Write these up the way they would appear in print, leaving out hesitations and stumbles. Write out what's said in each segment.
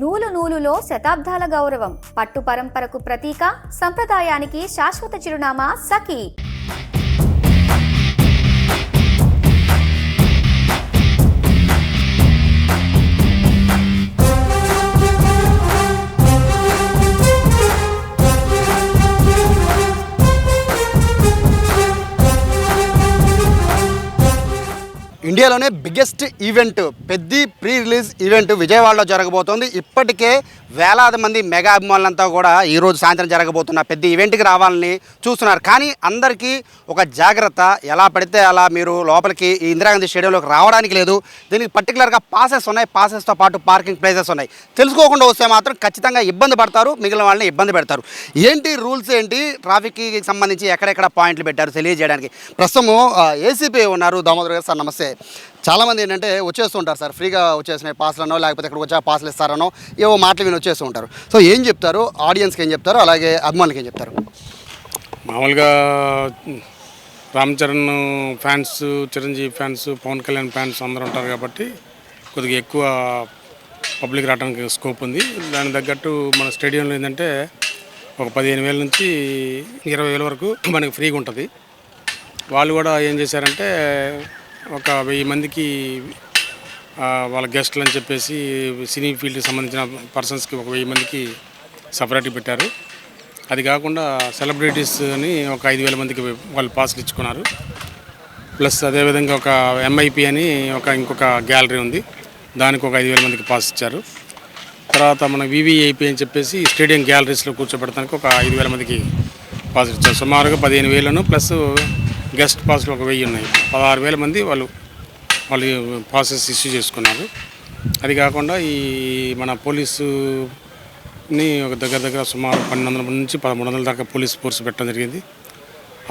నూలు నూలులో శతాబ్దాల గౌరవం, పట్టు పరంపరకు ప్రతీక, సంప్రదాయానికి శాశ్వత చిరునామా సఖీ. ఇండియాలోనే బిగ్గెస్ట్ ఈవెంట్ పెద్ద ప్రీ రిలీజ్ ఈవెంట్ విజయవాడలో జరగబోతోంది. ఇప్పటికే వేలాది మంది మెగా అభిమానులంతా కూడా ఈరోజు సాయంత్రం జరగబోతున్న పెద్ద ఈవెంట్కి రావాలని చూస్తున్నారు. కానీ అందరికీ ఒక జాగ్రత్త, ఎలా పడితే అలా మీరు లోపలికి ఈ ఇందిరాగాంధీ స్టేడియంలోకి రావడానికి లేదు. దీనికి పర్టికులర్గా పాసెస్ ఉన్నాయి, పాసెస్తో పాటు పార్కింగ్ ప్లేసెస్ ఉన్నాయి. తెలుసుకోకుండా వస్తే మాత్రం ఖచ్చితంగా ఇబ్బంది పడతారు, మిగిలిన వాళ్ళని ఇబ్బంది పెడతారు. ఏంటి రూల్స్ ఏంటి, ట్రాఫిక్కి సంబంధించి ఎక్కడెక్కడ పాయింట్లు పెట్టారు తెలియజేయడానికి ప్రస్తుతం ఏసీపీ ఉన్నారు, దామోదర్ గారు. సార్ నమస్తే. చాలామంది ఏంటంటే వచ్చేస్తుంటారు సార్, ఫ్రీగా వచ్చేసిన పాస్లనో లేకపోతే ఇక్కడికి వచ్చా పాస్లు ఇస్తారనో ఏవో మాటలు విని వచ్చేస్తూ ఉంటారు. సో ఏం చెప్తారు ఆడియన్స్కి, ఏం చెప్తారు, అలాగే అభిమానులకి ఏం చెప్తారు? మామూలుగా Ram Charan fans, Chiranjeevi fans, Pawan Kalyan fans అందరూ ఉంటారు కాబట్టి కొద్దిగా ఎక్కువ పబ్లిక్ రావడానికి స్కోప్ ఉంది. దానికి తగ్గట్టు మన స్టేడియంలో ఏంటంటే ఒక 15,000 నుంచి 20,000 వరకు మనకి ఫ్రీగా ఉంటుంది. వాళ్ళు కూడా ఏం చేశారంటే ఒక 1000 మందికి వాళ్ళ గెస్ట్లు అని చెప్పేసి సినీ ఫీల్డ్కి సంబంధించిన పర్సన్స్కి ఒక 1000 మందికి సపరేట్గా పెట్టారు. అది కాకుండా సెలబ్రిటీస్ అని ఒక 5,000 మందికి వాళ్ళు పాస్లు ఇచ్చుకున్నారు. ప్లస్ అదేవిధంగా ఒక ఎంఐపి అని ఇంకొక గ్యాలరీ ఉంది, దానికి ఒక 5,000 మందికి పాస్ ఇచ్చారు. తర్వాత మన వివిఐపి అని చెప్పేసి స్టేడియం గ్యాలరీస్లో కూర్చోబెడతానికి ఒక 5,000 మందికి పాస్ ఇచ్చారు. సుమారుగా 15,000 ప్లస్ గెస్ట్ పాస్లు ఒక 1000 ఉన్నాయి. 16,000 మంది వాళ్ళు పాసెస్ ఇష్యూ చేసుకున్నారు. అది కాకుండా ఈ మన పోలీసుని ఒక దగ్గర సుమారు 1,200 నుంచి 1,300 దాకా పోలీస్ ఫోర్స్ పెట్టడం జరిగింది.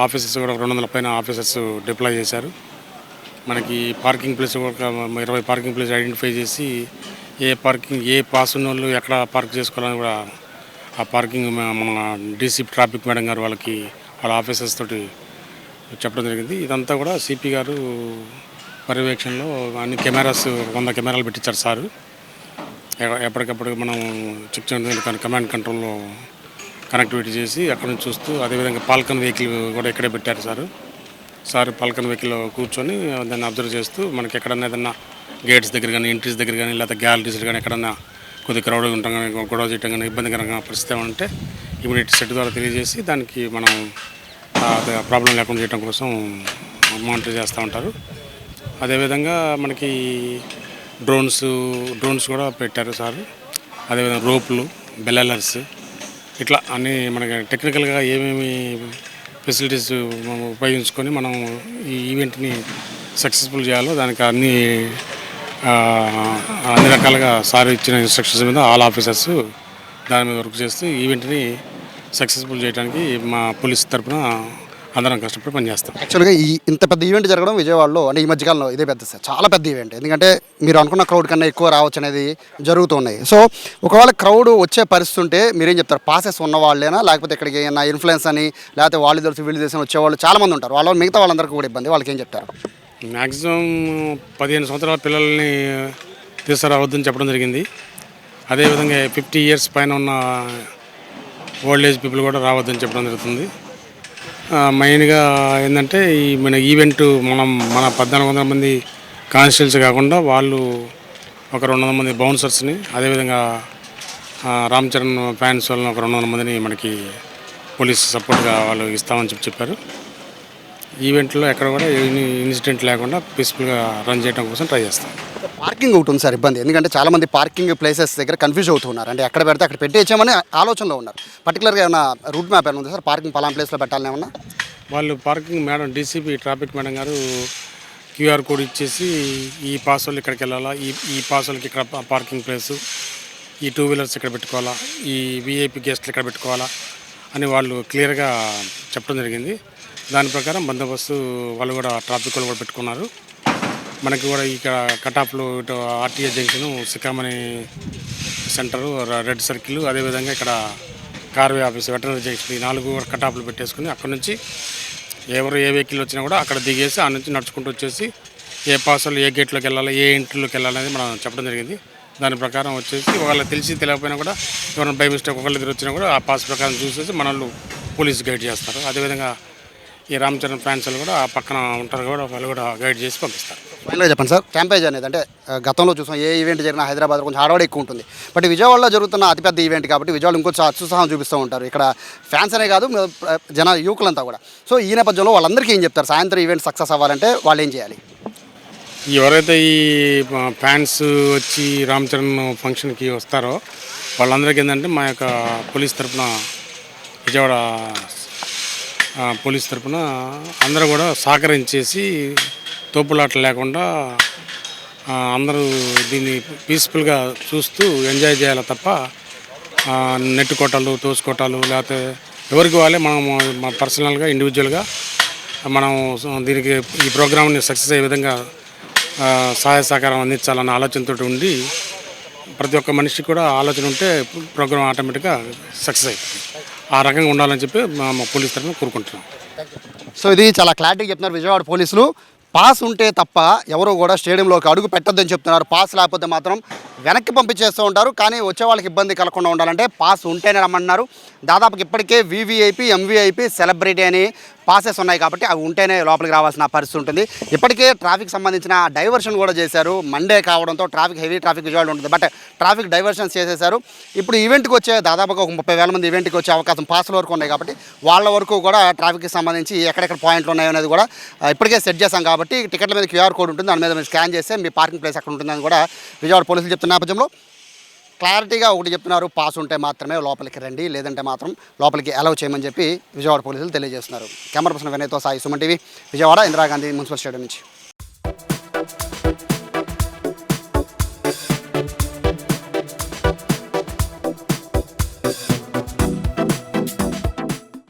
ఆఫీసర్స్ కూడా 200 పైన ఆఫీసర్స్ డిప్లాయ్ చేశారు. మనకి పార్కింగ్ ప్లేస్ ఒక 20 పార్కింగ్ ప్లేస్ ఐడెంటిఫై చేసి ఏ పాస్ ఉన్న వాళ్ళు ఎక్కడ పార్క్ చేసుకోవాలని కూడా ఆ పార్కింగ్ మన డీసీ ట్రాఫిక్ మేడం గారు వాళ్ళ ఆఫీసర్స్ తోటి చెప్పడం జరిగింది. ఇదంతా కూడా సిపి గారు పర్యవేక్షణలో అన్ని కెమెరాస్ 100 కెమెరాలు పెట్టించారు సారు. ఎప్పటికప్పుడు మనం చెక్ చేయడం కమాండ్ కంట్రోల్లో కనెక్టివిటీ చేసి అక్కడ నుంచి చూస్తూ, అదేవిధంగా పాల్కన్ వెహికల్ కూడా ఇక్కడే పెట్టారు సారు పాల్కన్ వెహికల్లో కూర్చొని దాన్ని అబ్జర్వ్ చేస్తూ మనకి ఎక్కడన్నా ఏదన్నా గేట్స్ దగ్గర కానీ, ఎంట్రీస్ దగ్గర కానీ, లేకపోతే గ్యాలరీస్ కానీ ఎక్కడన్నా కొద్దిగా క్రౌడ్గా ఉంటాం కానీ, గొడవ చేయడం కానీ, ఇబ్బందికరంగా పరిస్థితి ఏమంటే ఇమీడియట్ సెట్ ద్వారా తెలియజేసి దానికి మనం ప్రాబ్లం లేకుండా చేయడం కోసం మానిటర్ చేస్తూ ఉంటారు. అదేవిధంగా మనకి డ్రోన్స్ కూడా పెట్టారు సార్. అదేవిధంగా రోప్లు, బెల్లర్స్, ఇట్లా అన్నీ మనకి టెక్నికల్గా ఏమేమి ఫెసిలిటీస్ ఉపయోగించుకొని మనం ఈ ఈవెంట్ని సక్సెస్ఫుల్ చేయాలో దానికి అన్ని రకాలుగా సార్ ఇచ్చిన ఇన్స్ట్రక్షన్స్ మీద ఆల్ ఆఫీసర్స్ దాని మీద వర్క్ చేస్తూ ఈవెంట్ని సక్సెస్ఫుల్ చేయడానికి మా పోలీస్ తరఫున అందరం కష్టపడి పనిచేస్తాం. యాక్చువల్గా ఇంత పెద్ద ఈవెంట్ జరగడం విజయవాడలో అంటే ఈ మధ్యకాలంలో ఇదే పెద్ద సార్, చాలా పెద్ద ఈవెంట్. ఎందుకంటే మీరు అనుకున్న క్రౌడ్ కన్నా ఎక్కువ రావచ్చు అనేది జరుగుతున్నాయి. సో ఒకవేళ క్రౌడ్ వచ్చే పరిస్థితి ఉంటే మీరేం చెప్తారు? పాసెస్ ఉన్న వాళ్ళేనా, లేకపోతే ఇక్కడికి ఏమైనా ఇన్ఫ్లుయెన్స్ అని, లేకపోతే వాళ్ళు తెలిసి వీళ్ళు తెలిసి వచ్చేవాళ్ళు చాలామంది ఉంటారు, మిగతా వాళ్ళందరికీ కూడా ఇబ్బంది, వాళ్ళకి ఏం చెప్తారు? మ్యాక్సిమం 15 సంవత్సరాల పిల్లల్ని తీసుకురావద్దని చెప్పడం జరిగింది. అదేవిధంగా 50 years పైన ఉన్న ఓల్డ్ ఏజ్ పీపుల్ కూడా రావద్దని చెప్పడం జరుగుతుంది. మెయిన్గా ఏంటంటే మన ఈవెంట్ మన 1,400 మంది కానిస్టేబుల్స్ కాకుండా వాళ్ళు ఒక 200 మంది బౌన్సర్స్ని, అదేవిధంగా రామ్ చరణ్ ఫ్యాన్స్ వాళ్ళని ఒక 200 మందిని మనకి పోలీస్ సపోర్ట్గా వాళ్ళు ఇస్తామని చెప్పారు. ఈవెంట్లో ఎక్కడ కూడా ఇన్సిడెంట్ లేకుండా పీస్ఫుల్గా రన్ చేయడం కోసం ట్రై చేస్తాం. పార్కింగ్ ఒకటి ఉంది సార్ ఇబ్బంది, ఎందుకంటే చాలామంది పార్కింగ్ ప్లేసెస్ దగ్గర కన్ఫ్యూజ్ అవుతున్నారు. అంటే ఎక్కడ పెడితే అక్కడ పెట్టేయచ్చామని ఆలోచనలో ఉన్నారు. పర్టికులర్గా ఏమైనా రూట్ మ్యాప్ ఏమైనా ఉంది సార్, పార్కింగ్ పలానా ప్లేస్లో పెట్టాలని ఏమన్నా? వాళ్ళు parking madam DCP traffic madam గారు క్యూఆర్ కోడ్ ఇచ్చేసి ఈ పాస్ వాళ్ళు ఇక్కడికి వెళ్ళాలా, ఈ పాస్ వాళ్ళకి ఇక్కడ పార్కింగ్ ప్లేసు, ఈ 2 వీలర్స్ ఇక్కడ పెట్టుకోవాలా, ఈ విఐపి గెస్ట్లు ఇక్కడ పెట్టుకోవాలా అని వాళ్ళు క్లియర్గా చెప్పడం జరిగింది. దాని ప్రకారం బందోబస్తు వాళ్ళు కూడా ట్రాఫిక్ వాళ్ళు కూడా పెట్టుకున్నారు. మనకి కూడా ఇక్కడ కటాఫ్లో ఇటు RTA junction, Sikamani centre, red circle, అదేవిధంగా ఇక్కడ కార్వే ఆఫీస్, వెటనరీ జంక్షన్, ఈ 4 కటాఫ్లు పెట్టేసుకుని అక్కడ నుంచి ఎవరు ఏ వెహికల్ వచ్చినా కూడా అక్కడ దిగేసి ఆ నుంచి నడుచుకుంటూ వచ్చేసి ఏ పాసలు ఏ గేట్లోకి వెళ్ళాలి, ఏ ఎంట్రీలోకి వెళ్ళాలనేది మనం చెప్పడం జరిగింది. దాని ప్రకారం వచ్చేసి ఒకవేళ తెలిసి తెలియకపోయినా కూడా ఎవరైనా బై మిస్టేక్ ఒకళ్ళు ఎదురు వచ్చినా కూడా ఆ పాస్ ప్రకారం చూసేసి మనల్ని పోలీసు గైడ్ చేస్తారు. అదేవిధంగా ఈ రామ్ చరణ్ ఫ్యాన్స్ వాళ్ళు కూడా ఆ పక్కన ఉంటారు కూడా వాళ్ళు కూడా గైడ్ చేసి పంపిస్తారు. ఫైనల్గా చెప్పండి సార్, క్యాంపేజ్ అనేది అంటే గతంలో చూసాం ఏ ఈవెంట్ జరిగినా హైదరాబాద్ కొంచెం హడావుడి ఎక్కువ ఉంటుంది. బట్ విజయవాడలో జరుగుతున్న అతిపెద్ద ఈవెంట్ కాబట్టి విజయవాడ ఇంకొంచెం అత్యుత్సాహం చూపిస్తూ ఉంటారు. ఇక్కడ ఫ్యాన్స్ అనే కాదు యువకులంతా కూడా. సో ఈ నేపథ్యంలో వాళ్ళందరికీ ఏం చెప్తారు? సాయంత్రం ఈవెంట్ సక్సెస్ అవ్వాలంటే వాళ్ళు ఏం చేయాలి? ఎవరైతే ఈ ఫ్యాన్స్ వచ్చి రామ్ చరణ్ ఫంక్షన్కి వస్తారో వాళ్ళందరికీ ఏంటంటే మా యొక్క పోలీస్ తరఫున విజయవాడ పోలీస్ తరఫున అందరూ కూడా సహకరించేసి తోపులాటలు లేకుండా అందరూ దీన్ని పీస్ఫుల్గా చూస్తూ ఎంజాయ్ చేయాలి తప్ప నెట్టుకోటాలు తోసుకోటాలు లేకపోతే ఎవరికి వాళ్ళే మనం పర్సనల్గా ఇండివిజువల్గా మనం దీనికి ఈ ప్రోగ్రామ్ని సక్సెస్ అయ్యే విధంగా సహాయ సహకారం అందించాలన్న ఆలోచనతో ఉండి ప్రతి ఒక్క మనిషికి కూడా ఆలోచన ఉంటే ప్రోగ్రామ్ ఆటోమేటిక్గా సక్సెస్ అవుతుంది. ఆ రకంగా ఉండాలని చెప్పి మా పోలీస్ తరఫున కోరుకుంటున్నాం. సో ఇది చాలా క్లారిటీగా చెప్తున్నారు విజయవాడ పోలీసులు. పాస్ ఉంటే తప్ప ఎవరు కూడా స్టేడియంలోకి అడుగు పెట్టొద్దని చెప్తున్నారు. పాస్ లేకపోతే మాత్రం వెనక్కి పంపించేస్తూ ఉంటారు. కానీ వచ్చే వాళ్ళకి ఇబ్బంది కలగకుండా ఉండాలంటే పాస్ ఉంటేనే రమ్మన్నారు. దాదాపుకి ఇప్పటికే వివిఐపి, ఎంవిఐపి, సెలబ్రిటీ అని పాసెస్ ఉన్నాయి కాబట్టి అవి ఉంటేనే లోపలికి రావాల్సిన పరిస్థితి ఉంటుంది. ఇప్పటికే ట్రాఫిక్ సంబంధించిన డైవర్షన్ కూడా చేశారు. మండే కావడంతో హెవీ ట్రాఫిక్ విజయవాడ ఉంటుంది. బట్ ట్రాఫిక్ డైవర్షన్స్ చేసేశారు. ఇప్పుడు ఈవెంట్కి వచ్చే దాదాపుగా ఒక 30,000 మంది ఈవెంట్కి వచ్చే అవకాశం పాస్ల వరకు ఉన్నాయి కాబట్టి వాళ్ళ వరకు కూడా ట్రాఫిక్కి సంబంధించి ఎక్కడెక్కడ పాయింట్లు ఉన్నాయో అనేది కూడా ఇప్పటికే సెట్ చేశాం కాబట్టి టికెట్ల మీద QR కోడ్ ఉంటుంది. దాని మీద మీరు స్కాన్ చేస్తే మీ పార్కింగ్ ప్లేస్ అక్కడ ఉంటుందని కూడా విజయవాడ పోలీసులు చెప్తున్న నేపథ్యంలో క్లారిటీగా ఒకటి చెప్తున్నారు, పాస్ ఉంటే మాత్రమే లోపలికి రండి, లేదంటే మాత్రం లోపలికి అలౌ చేయమని చెప్పి విజయవాడ పోలీసులు తెలియజేస్తున్నారు. కెమెరా పర్సన్ వినయ్తో Sai, Suman TV, Vijayawada Indira Gandhi municipal stadium నుంచి.